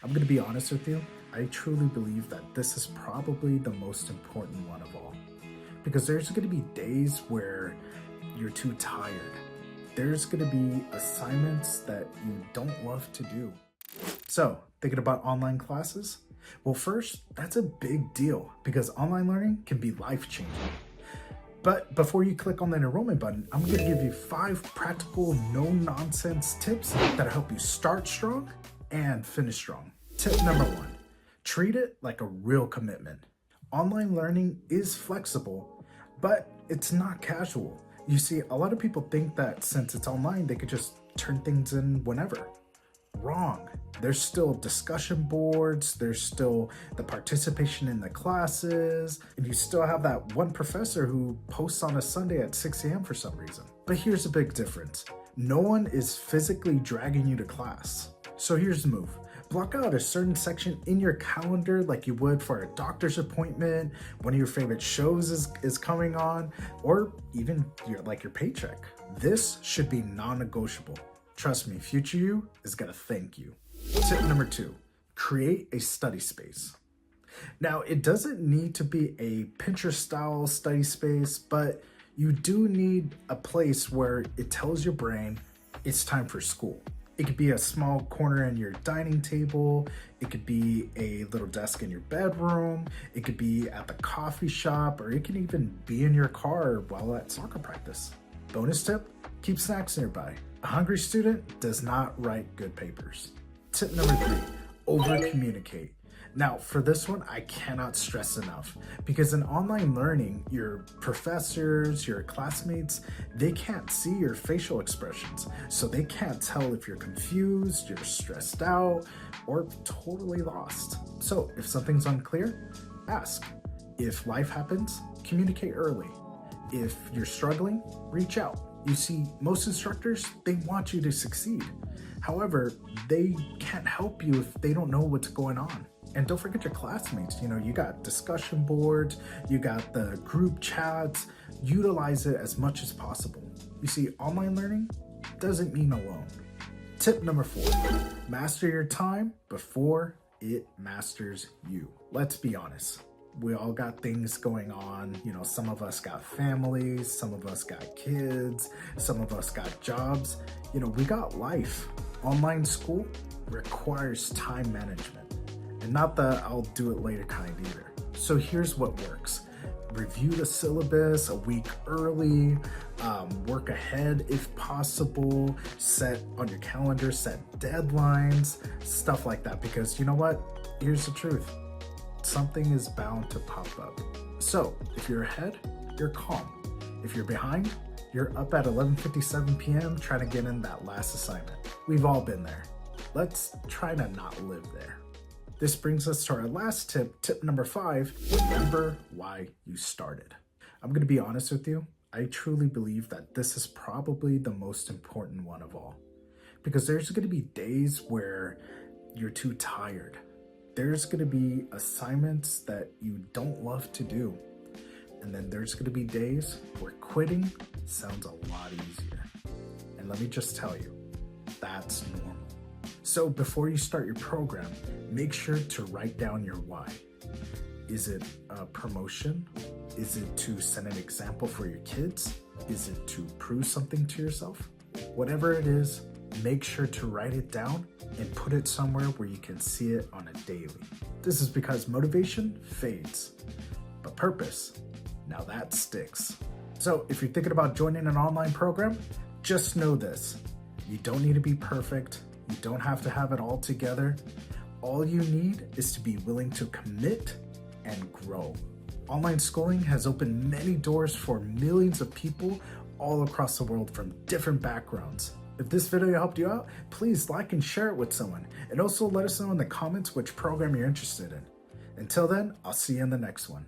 I'm going to be honest with you. I truly believe that this is probably the most important one of all. Because there's going to be days where you're too tired. There's going to be assignments that you don't love to do. So, thinking about online classes? Well, first, that's a big deal because online learning can be life-changing. But before you click on that enrollment button, I'm going to give you 5 practical, no-nonsense tips that'll help you start strong and finish strong. Tip number 1, treat it like a real commitment. Online learning is flexible, but it's not casual. You see, a lot of people think that since it's online, they could just turn things in whenever. Wrong. There's still discussion boards, there's still the participation in the classes, and you still have that one professor who posts on a Sunday at 6 a.m. for some reason. But here's a big difference. No one is physically dragging you to class. So here's the move. Block out a certain section in your calendar like you would for a doctor's appointment, one of your favorite shows is coming on, or even your paycheck. This should be non-negotiable. Trust me, future you is gonna thank you. Tip number 2, create a study space. Now, it doesn't need to be a Pinterest-style study space, but you do need a place where it tells your brain it's time for school. It could be a small corner in your dining table. It could be a little desk in your bedroom. It could be at the coffee shop, or it can even be in your car while at soccer practice. Bonus tip, keep snacks nearby. A hungry student does not write good papers. Tip number 3, over-communicate. Now, for this one, I cannot stress enough because in online learning, your professors, your classmates, they can't see your facial expressions. So they can't tell if you're confused, you're stressed out, or totally lost. So if something's unclear, ask. If life happens, communicate early. If you're struggling, reach out. You see, most instructors, they want you to succeed. However, they can't help you if they don't know what's going on. And don't forget your classmates. You got discussion boards, you got the group chats. Utilize it as much as possible. You see, online learning doesn't mean alone. Tip number 4, master your time before it masters you. Let's be honest. We all got things going on. Some of us got families, some of us got kids, some of us got jobs. We got life. Online school requires time management. And not the I'll do it later kind either. So here's what works. Review the syllabus a week early, work ahead if possible, set on your calendar, set deadlines, stuff like that. Because you know what? Here's the truth. Something is bound to pop up. So if you're ahead, you're calm. If you're behind, you're up at 11:57 p.m. trying to get in that last assignment. We've all been there. Let's try to not live there. This brings us to our last tip, tip number 5, remember why you started. I'm gonna be honest with you. I truly believe that this is probably the most important one of all. Because there's gonna be days where you're too tired. There's gonna be assignments that you don't love to do. And then there's gonna be days where quitting sounds a lot easier. And let me just tell you, that's normal. So before you start your program, make sure to write down your why. Is it a promotion? Is it to set an example for your kids? Is it to prove something to yourself? Whatever it is, make sure to write it down and put it somewhere where you can see it on a daily. This is because motivation fades, but purpose, now that sticks. So if you're thinking about joining an online program, just know this. You don't need to be perfect. You don't have to have it all together. All you need is to be willing to commit and grow. Online schooling has opened many doors for millions of people all across the world from different backgrounds. If this video helped you out, please like and share it with someone. And also let us know in the comments which program you're interested in. Until then, I'll see you in the next one.